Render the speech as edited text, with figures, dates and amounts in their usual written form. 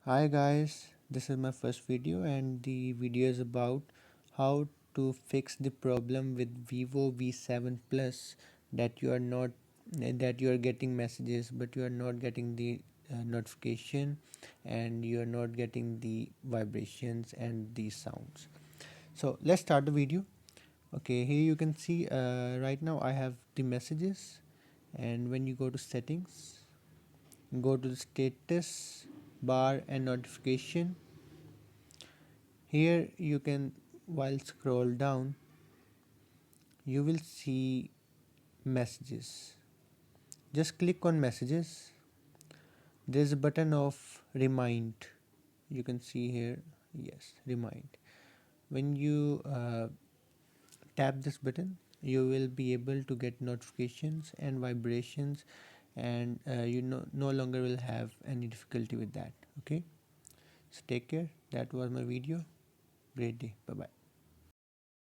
Hi guys, this is my first video and the video is about how to fix the problem with Vivo V7 Plus that you are getting messages but you are not getting the notification and you are not getting the vibrations and the sounds. So let's start the video. Okay, here you can see right now I have the messages, and when you go to settings, go to the status bar and notification. Here you can, while scroll down, you will see messages. Just click on messages. There's a button of remind. You can see here, yes, remind. When you tap this button, you will be able to get notifications and vibrations, and you no longer will have any difficulty with that. Okay, so take care. That was my video. Great day. Bye bye.